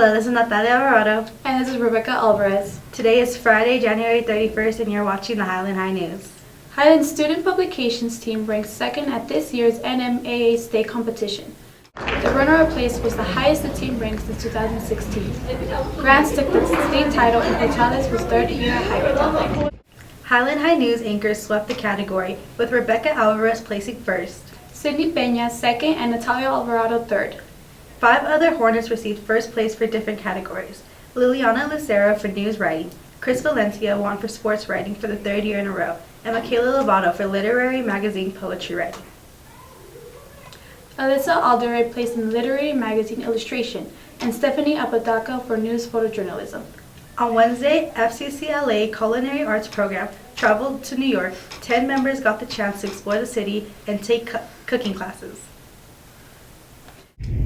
Hello, this is Natalia Alvarado. And this is Rebecca Alvarez. Today is Friday, January 31st, and you're watching the Highland High News. Highland Student Publications team ranked second at this year's NMAA state competition. The runner-up place was the highest the team ranked since 2016. Grants took the state title and Portales was third year at Highland. Highland High News anchors swept the category, with Rebecca Alvarez placing first, Sydney Peña second, and Natalia Alvarado third. 5 other Hornets received first place for different categories. Liliana Lucero for news writing, Chris Valencia won for sports writing for the 3rd year in a row, and Michaela Lovato for literary magazine poetry writing. Alyssa Alderete placed in literary magazine illustration, and Stephanie Apodaca for news photojournalism. On Wednesday, FCCLA Culinary Arts Program traveled to New York. 10 members got the chance to explore the city and take cooking classes.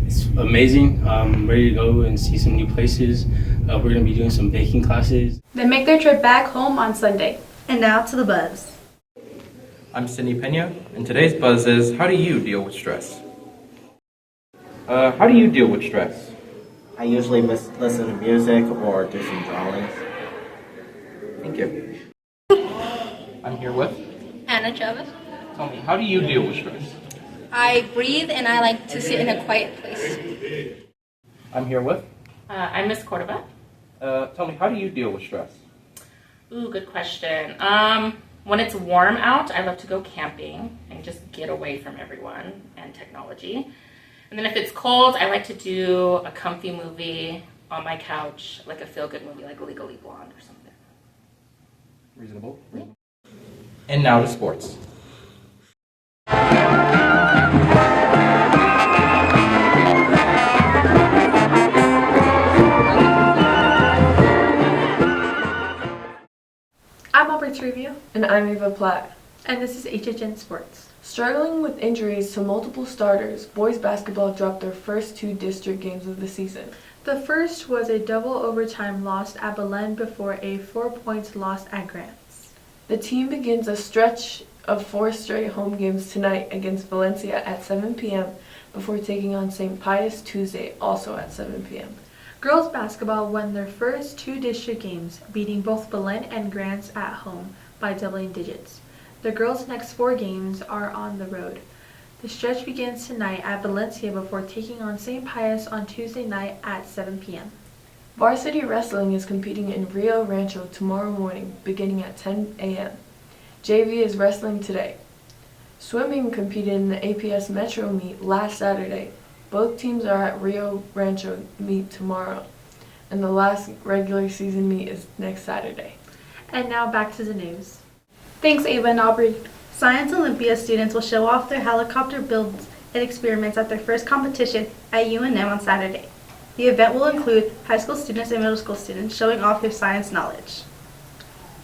It's amazing. I'm ready to go and see some new places. We're going to be doing some baking classes. They make their trip back home on Sunday. And now to the buzz. I'm Sydney Peña, and today's buzz is, how do you deal with stress? How do you deal with stress? I usually listen to music or do some drawings. Thank you. I'm here with Anna Chavez. Tell me, how do you deal with stress? I breathe and I like to sit in a quiet place. I'm here with I'm Miss Cordova. Tell me, how do you deal with stress? Ooh, good question. When it's warm out, I love to go camping and just get away from everyone and technology. And then if it's cold, I like to do a comfy movie on my couch, like a feel-good movie like Legally Blonde or something. Reasonable. And now to sports. I'm Aubrey Trevio. And I'm Eva Platt. And this is HHN Sports. Struggling with injuries to multiple starters, boys basketball dropped their first 2 district games of the season. The first was a double overtime loss at Belen before a 4-point loss at Grants. The team begins a stretch of 4 straight home games tonight against Valencia at 7 p.m. before taking on St. Pius Tuesday, also at 7 p.m. Girls basketball won their first 2 district games, beating both Belen and Grants at home by doubling digits. The girls' next 4 games are on the road. The stretch begins tonight at Valencia before taking on St. Pius on Tuesday night at 7 p.m. Varsity wrestling is competing in Rio Rancho tomorrow morning, beginning at 10 a.m. JV is wrestling today. Swimming competed in the APS Metro meet last Saturday. Both teams are at Rio Rancho meet tomorrow, and the last regular season meet is next Saturday. And now back to the news. Thanks, Ava and Aubrey. Science Olympiad students will show off their helicopter builds and experiments at their first competition at UNM on Saturday. The event will include high school students and middle school students showing off their science knowledge.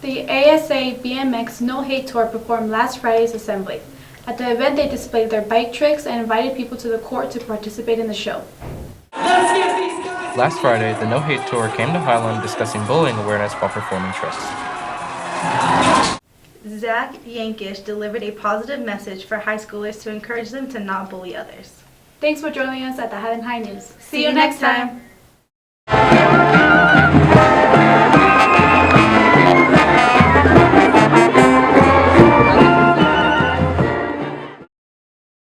The ASA BMX No Hate Tour performed last Friday's assembly. At the event, they displayed their bike tricks and invited people to the court to participate in the show. Last Friday, the No Hate Tour came to Highland discussing bullying awareness while performing tricks. Zach Yankish delivered a positive message for high schoolers to encourage them to not bully others. Thanks for joining us at the Highland High News. See you next time.